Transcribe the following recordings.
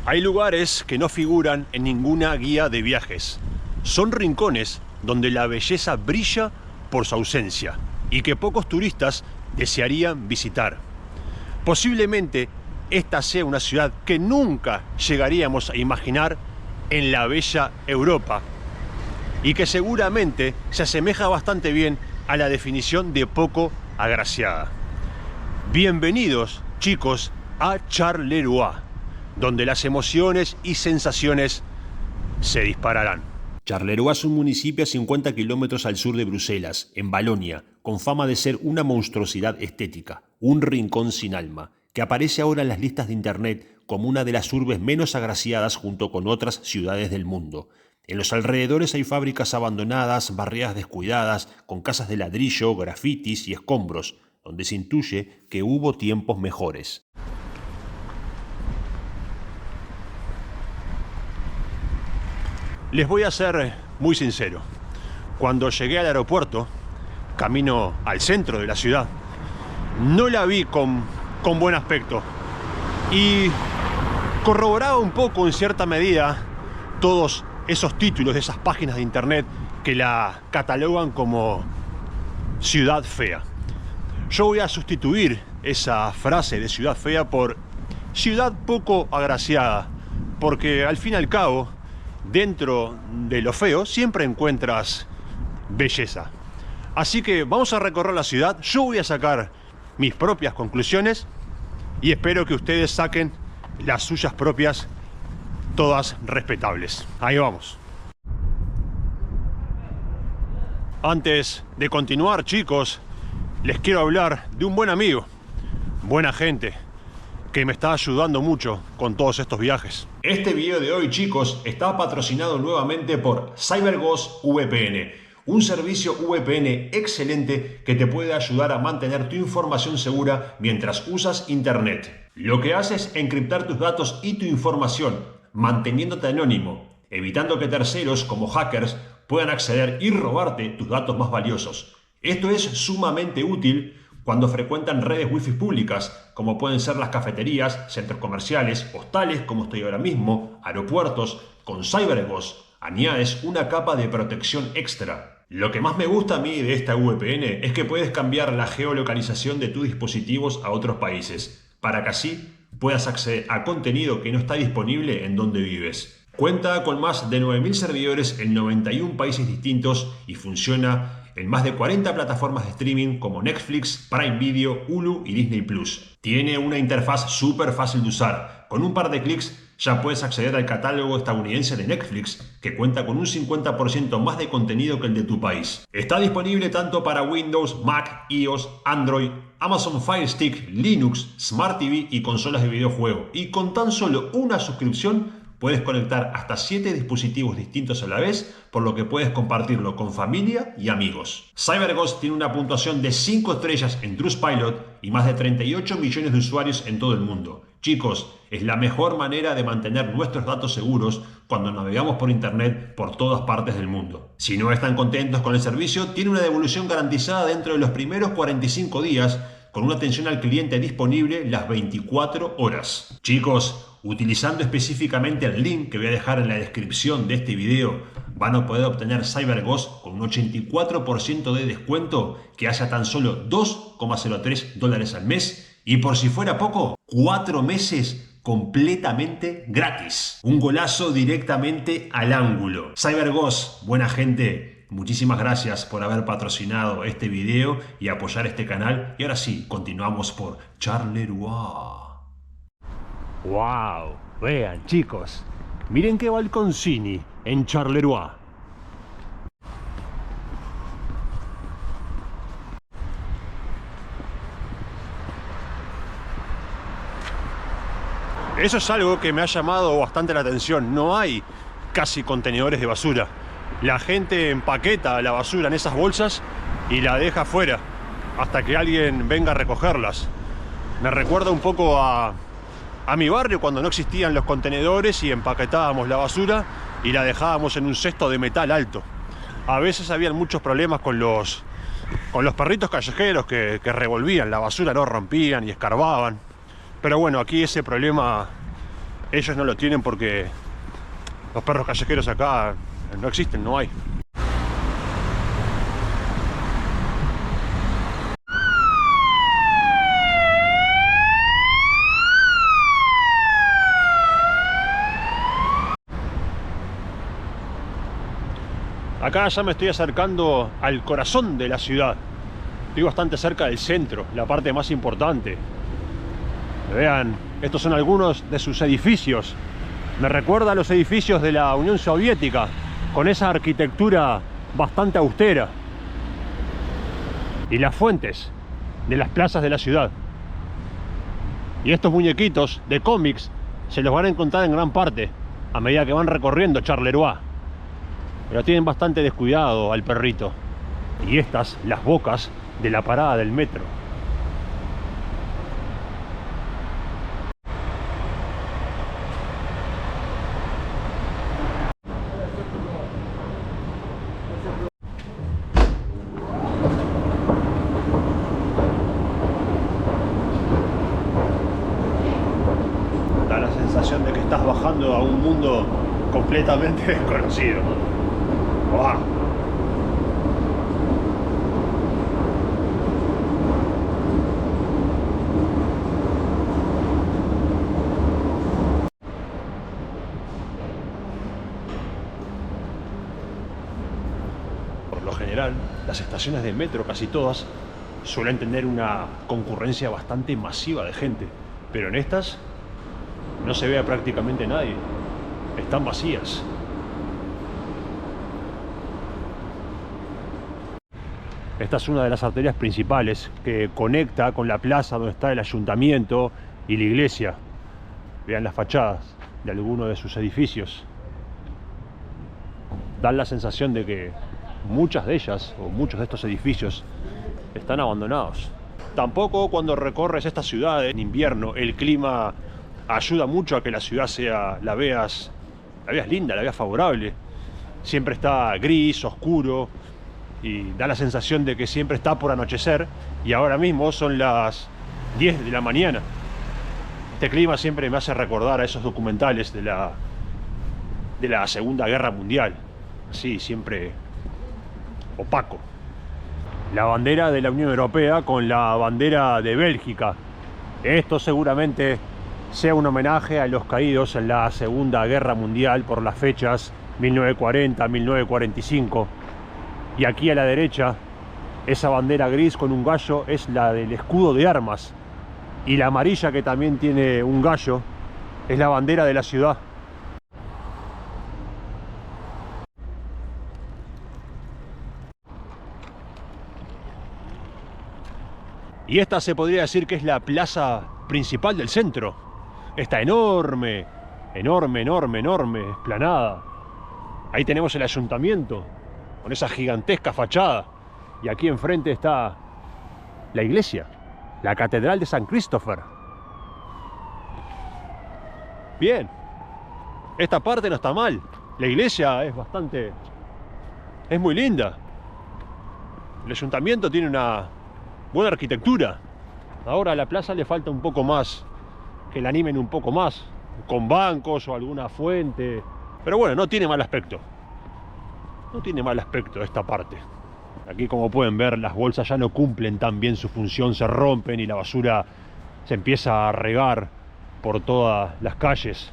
Hay lugares que no figuran en ninguna guía de viajes. Son rincones donde la belleza brilla por su ausencia y que pocos turistas desearían visitar. Posiblemente esta sea una ciudad que nunca llegaríamos a imaginar en la bella Europa y que seguramente se asemeja bastante bien a la definición de poco agraciada. Bienvenidos, chicos, a Charleroi, donde las emociones y sensaciones se dispararán. Charleroi es un municipio a 50 kilómetros al sur de Bruselas, en Valonia, con fama de ser una monstruosidad estética, un rincón sin alma, que aparece ahora en las listas de internet como una de las urbes menos agraciadas junto con otras ciudades del mundo. En los alrededores hay fábricas abandonadas, barriadas descuidadas, con casas de ladrillo, grafitis y escombros, donde se intuye que hubo tiempos mejores. Les voy a ser muy sincero. Cuando llegué al aeropuerto, camino al centro de la ciudad, no la vi con buen aspecto. Y corroboraba un poco, en cierta medida, todos esos títulos de esas páginas de internet que la catalogan como ciudad fea. Yo voy a sustituir esa frase de ciudad fea por ciudad poco agraciada, porque al fin y al cabo, dentro de lo feo siempre encuentras belleza. Así que vamos a recorrer la ciudad, yo voy a sacar mis propias conclusiones y espero que ustedes saquen las suyas propias, todas respetables. Ahí vamos. Antes de continuar, chicos, les quiero hablar de un buen amigo, buena gente, que me está ayudando mucho con todos estos viajes. Este video de hoy, chicos, está patrocinado nuevamente por CyberGhost VPN, un servicio VPN excelente que te puede ayudar a mantener tu información segura mientras usas internet. Lo que hace es encriptar tus datos y tu información, manteniéndote anónimo, evitando que terceros como hackers puedan acceder y robarte tus datos más valiosos. Esto es sumamente útil cuando frecuentan redes wifi públicas, como pueden ser las cafeterías, centros comerciales, hostales, como estoy ahora mismo, aeropuertos. Con CyberGhost añades una capa de protección extra. Lo que más me gusta a mí de esta VPN es que puedes cambiar la geolocalización de tus dispositivos a otros países, para que así puedas acceder a contenido que no está disponible en donde vives. Cuenta con más de 9.000 servidores en 91 países distintos y funciona en más de 40 plataformas de streaming como Netflix, Prime Video, Hulu y Disney Plus. Tiene una interfaz súper fácil de usar. Con un par de clics ya puedes acceder al catálogo estadounidense de Netflix, que cuenta con un 50% más de contenido que el de tu país. Está disponible tanto para Windows, Mac, iOS, Android, Amazon Fire Stick, Linux, Smart TV y consolas de videojuego. Y con tan solo una suscripción puedes conectar hasta 7 dispositivos distintos a la vez, por lo que puedes compartirlo con familia y amigos. CyberGhost tiene una puntuación de 5 estrellas en Trustpilot y más de 38 millones de usuarios en todo el mundo. Chicos, es la mejor manera de mantener nuestros datos seguros cuando navegamos por internet por todas partes del mundo. Si no están contentos con el servicio, tiene una devolución garantizada dentro de los primeros 45 días, con una atención al cliente disponible las 24 horas. Chicos, utilizando específicamente el link que voy a dejar en la descripción de este video, van a poder obtener CyberGhost con un 84% de descuento que hace tan solo $2,03 al mes y, por si fuera poco, 4 meses completamente gratis. Un golazo directamente al ángulo. CyberGhost, buena gente. Muchísimas gracias por haber patrocinado este video y apoyar este canal. Y ahora sí, continuamos por Charleroi. ¡Wow! Vean, chicos, miren qué balconcini en Charleroi. Eso es algo que me ha llamado bastante la atención. No hay casi contenedores de basura. La gente empaqueta la basura en esas bolsas y la deja afuera hasta que alguien venga a recogerlas. Me recuerda un poco a mi barrio cuando no existían los contenedores y empaquetábamos la basura y la dejábamos en un cesto de metal alto. A veces habían muchos problemas con los perritos callejeros que revolvían la basura, no rompían y escarbaban. Pero bueno, aquí ese problema Ellos no lo tienen porque los perros callejeros acá no existen, no hay. Acá ya me estoy acercando al corazón de la ciudad. Estoy bastante cerca del centro, la parte más importante. Vean, estos son algunos de sus edificios. Me recuerda a los edificios de la Unión Soviética, con esa arquitectura bastante austera. Y las fuentes de las plazas de la ciudad. Y estos muñequitos de cómics se los van a encontrar en gran parte a medida que van recorriendo Charleroi. Pero tienen bastante descuidado al perrito. Y estas, las bocas de la parada del metro. Da la sensación de que estás bajando a un mundo completamente desconocido. ¡Wow! Por lo general, las estaciones de metro, casi todas, suelen tener una concurrencia bastante masiva de gente, pero en estas no se ve a prácticamente nadie. Están vacías. Esta es una de las arterias principales que conecta con la plaza donde está el ayuntamiento y la iglesia. Vean las fachadas de algunos de sus edificios. Dan la sensación de que muchas de ellas, o muchos de estos edificios, están abandonados. Tampoco cuando recorres esta ciudad en invierno, el clima ayuda mucho a que la ciudad la veas linda, la veas favorable. Siempre está gris, oscuro, y da la sensación de que siempre está por anochecer, y ahora mismo son las 10 de la mañana. Este clima siempre me hace recordar a esos documentales de la Segunda Guerra Mundial. Así, siempre opaco. La bandera de la Unión Europea con la bandera de Bélgica. Esto seguramente sea un homenaje a los caídos en la Segunda Guerra Mundial por las fechas 1940-1945. Y aquí a la derecha, esa bandera gris con un gallo es la del escudo de armas. Y la amarilla, que también tiene un gallo, es la bandera de la ciudad. Y esta se podría decir que es la plaza principal del centro. Esta enorme, enorme, enorme, enorme explanada. Ahí tenemos el ayuntamiento, con esa gigantesca fachada. Y aquí enfrente está la iglesia, la catedral de San Christopher. Bien, esta parte no está mal. La iglesia es muy linda. El ayuntamiento tiene una buena arquitectura. Ahora a la plaza le falta un poco más, que la animen un poco más, con bancos o alguna fuente. Pero bueno, no tiene mal aspecto. No tiene mal aspecto esta parte. Aquí, como pueden ver, las bolsas ya no cumplen tan bien su función, se rompen y la basura se empieza a regar por todas las calles.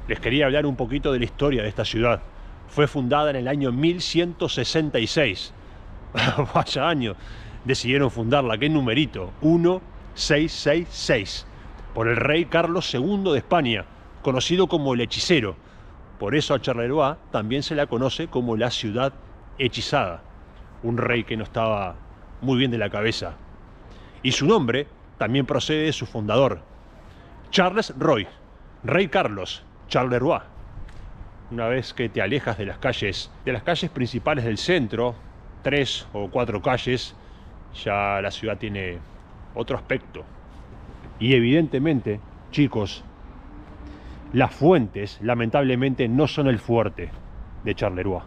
Les quería hablar un poquito de la historia de esta ciudad. Fue fundada en el año 1166. Vaya año decidieron fundarla, qué numerito, 1666, por el rey Carlos II de España, conocido como el hechicero. Por eso a Charleroi también se la conoce como la ciudad hechizada. Un rey que no estaba muy bien de la cabeza. Y su nombre también procede de su fundador, Charles Roy, Rey Carlos, Charleroi. Una vez que te alejas de las calles principales del centro, 3 o 4 calles, ya la ciudad tiene otro aspecto. Y evidentemente, chicos, las fuentes, lamentablemente, no son el fuerte de Charleroi.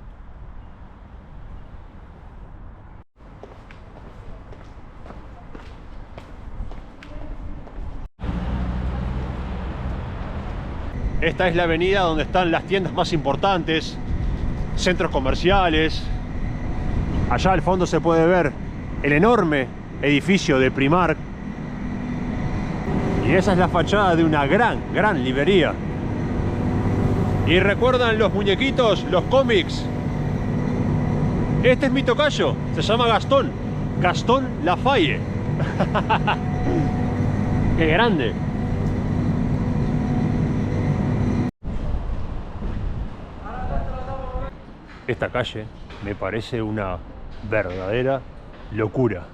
Esta es la avenida donde están las tiendas más importantes, centros comerciales. Allá al fondo se puede ver el enorme edificio de Primark. Y esa es la fachada de una gran librería. ¿Y recuerdan los muñequitos, los cómics? Este es mi tocayo, se llama Gastón. Gastón Lafaye. ¡Qué grande! Esta calle me parece una verdadera locura.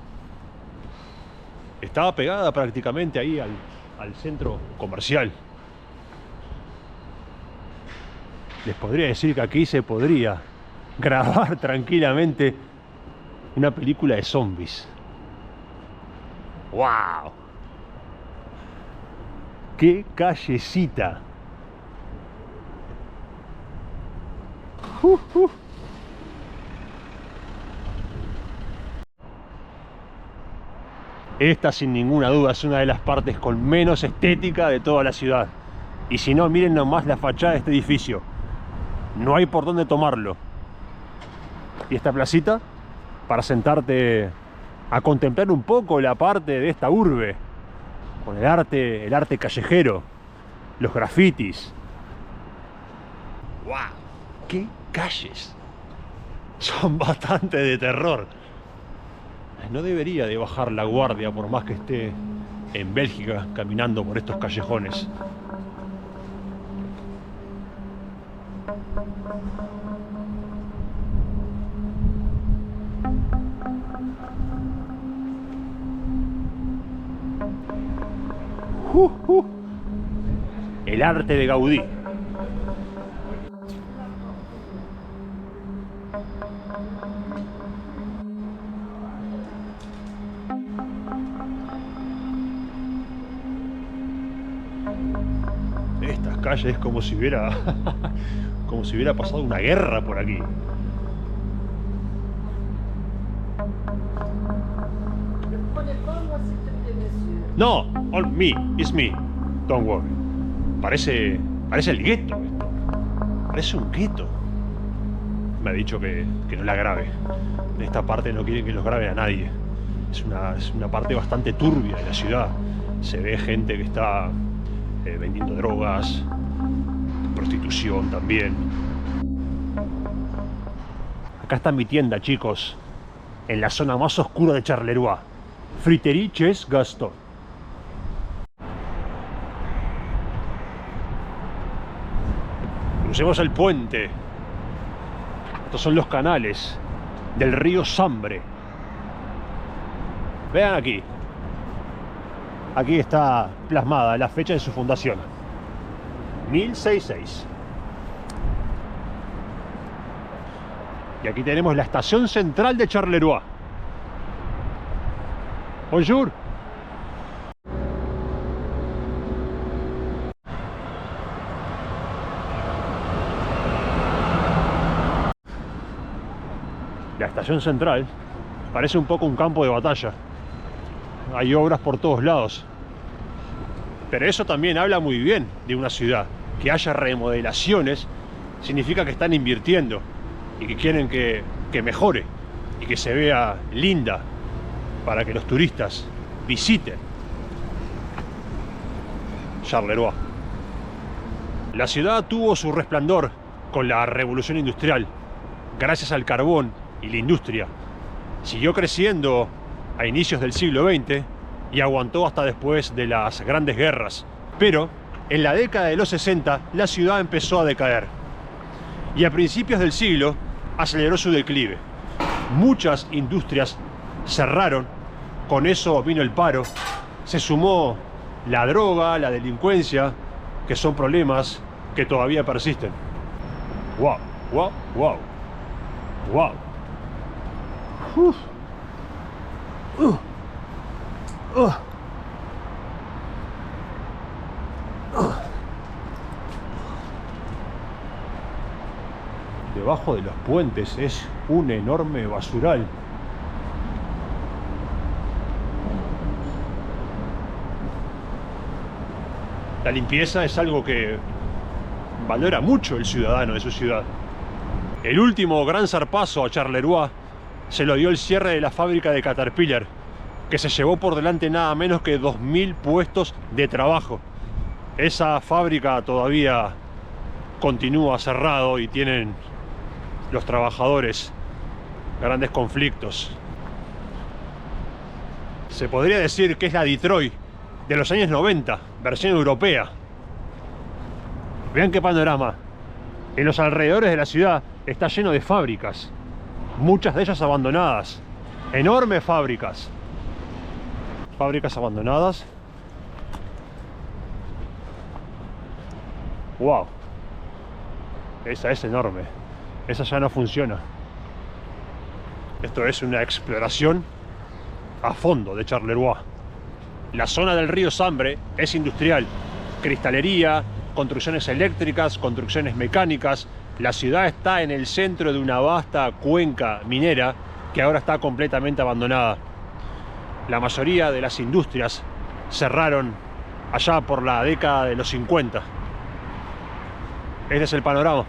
Estaba pegada prácticamente ahí al centro comercial. Les podría decir que aquí se podría grabar tranquilamente una película de zombies. ¡Wow! ¡Qué callecita! Esta, sin ninguna duda, es una de las partes con menos estética de toda la ciudad. Y si no, miren nomás la fachada de este edificio. No hay por dónde tomarlo. Y esta placita, para sentarte a contemplar un poco la parte de esta urbe, con el arte callejero, los grafitis. ¡Wow! ¡Qué calles! Son bastante de terror. No debería de bajar la guardia por más que esté en Bélgica caminando por estos callejones. El arte de Gaudí. Estas calles es como si hubiera como si hubiera pasado una guerra por aquí. No, on me, it's me. Don't worry. Parece el gueto esto. Parece un gueto. Me ha dicho que no la grabe. En esta parte no quieren que los grabe a nadie. Es una parte bastante turbia de la ciudad. Se ve gente que está vendiendo drogas, prostitución también. Acá está mi tienda, chicos, en la zona más oscura de Charleroi. Friterie Chez Gaston. Crucemos el puente. Estos son los canales del río Sambre. Vean aquí. Aquí está plasmada la fecha de su fundación. 1066. Y aquí tenemos la estación central de Charleroi. Bonjour. La estación central parece un poco un campo de batalla. Hay obras por todos lados. Pero eso también habla muy bien de una ciudad. Que haya remodelaciones significa que están invirtiendo y que quieren que mejore y que se vea linda para que los turistas visiten Charleroi. La ciudad tuvo su resplandor con la revolución industrial. Gracias al carbón y la industria. Siguió creciendo a inicios del siglo XX y aguantó hasta después de las grandes guerras. Pero en la década de los 60 la ciudad empezó a decaer y a principios del siglo aceleró su declive. Muchas industrias cerraron, con eso vino el paro, se sumó la droga, la delincuencia, que son problemas que todavía persisten. ¡Wow! ¡Wow! ¡Wow! ¡Wow! Debajo de los puentes es un enorme basural. La limpieza es algo que valora mucho el ciudadano de su ciudad. El último gran zarpazo a Charleroi se lo dio el cierre de la fábrica de Caterpillar, que se llevó por delante nada menos que 2000 puestos de trabajo. Esa fábrica todavía continúa cerrado y tienen los trabajadores grandes conflictos. Se podría decir que es la Detroit de los años 90, versión europea. Vean qué panorama. En los alrededores de la ciudad está lleno de fábricas, muchas de ellas abandonadas. Enormes fábricas. Fábricas abandonadas. ¡Wow! Esa es enorme. Esa ya no funciona. Esto es una exploración a fondo de Charleroi. La zona del río Sambre es industrial. Cristalería, construcciones eléctricas, construcciones mecánicas. La ciudad está en el centro de una vasta cuenca minera que ahora está completamente abandonada. La mayoría de las industrias cerraron allá por la década de los 50. Este es el panorama.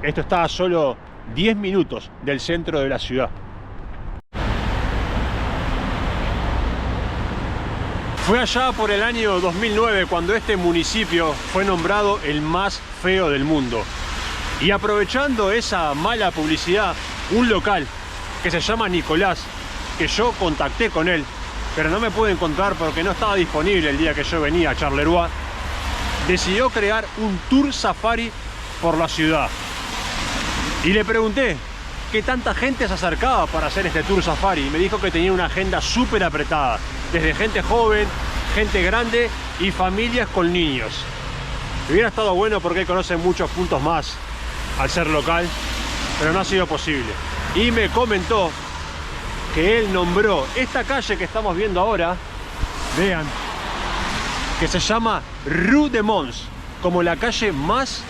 Esto está a solo 10 minutos del centro de la ciudad. Fue allá por el año 2009 cuando este municipio fue nombrado el más feo del mundo. Y aprovechando esa mala publicidad, un local que se llama Nicolás, que yo contacté con él, pero no me pude encontrar porque no estaba disponible el día que yo venía a Charleroi, decidió crear un tour safari por la ciudad. Y le pregunté qué tanta gente se acercaba para hacer este tour safari. Y me dijo que tenía una agenda súper apretada, desde gente joven, gente grande y familias con niños. Hubiera estado bueno porque él conoce muchos puntos más al ser local, pero no ha sido posible. Y me comentó que él nombró esta calle que estamos viendo ahora, vean, que se llama Rue de Mons, como la calle más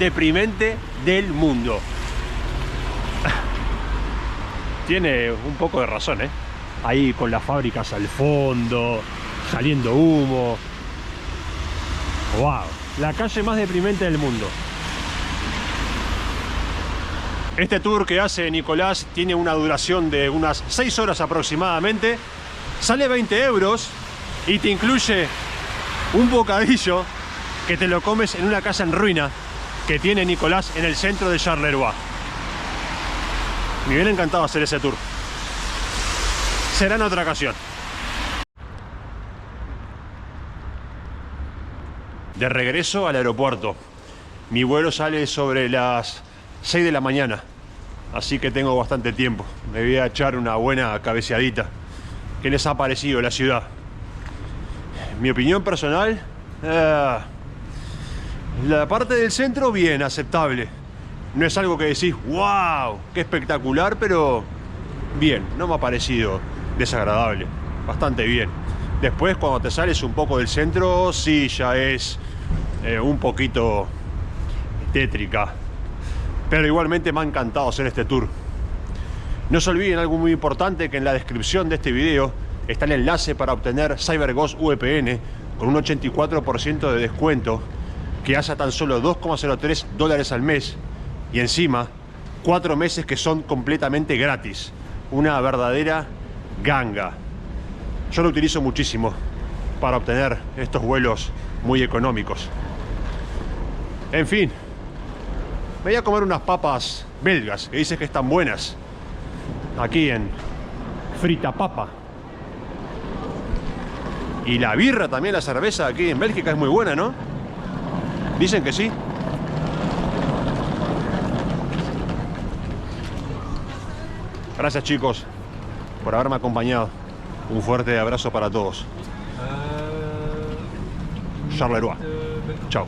deprimente del mundo. Tiene un poco de razón, ¿eh? Ahí con las fábricas al fondo, saliendo humo. ¡Wow! La calle más deprimente del mundo. Este tour que hace Nicolás tiene una duración de unas 6 horas aproximadamente. Sale 20 euros y te incluye un bocadillo que te lo comes en una casa en ruina que tiene Nicolás en el centro de Charleroi. Me hubiera encantado hacer ese tour. Será en otra ocasión. De regreso al aeropuerto. Mi vuelo sale sobre las 6 de la mañana, así que tengo bastante tiempo. Me voy a echar una buena cabeceadita. ¿Qué les ha parecido la ciudad? Mi opinión personal, la parte del centro bien, aceptable. No es algo que decís, wow, qué espectacular, pero bien, no me ha parecido desagradable, bastante bien. Después cuando te sales un poco del centro, sí, ya es un poquito tétrica. Pero igualmente me ha encantado hacer este tour. No se olviden algo muy importante, que en la descripción de este video está el enlace para obtener CyberGhost VPN con un 84% de descuento que hace a tan solo $2,03 al mes y encima 4 meses que son completamente gratis. Una verdadera ganga. Yo lo utilizo muchísimo para obtener estos vuelos muy económicos. En fin, me voy a comer unas papas belgas que dicen que están buenas aquí en Frita Papa. Y la birra también, la cerveza aquí en Bélgica es muy buena, ¿no? Dicen que sí. Gracias, chicos, por haberme acompañado. Un fuerte abrazo para todos. Charleroi. Chao.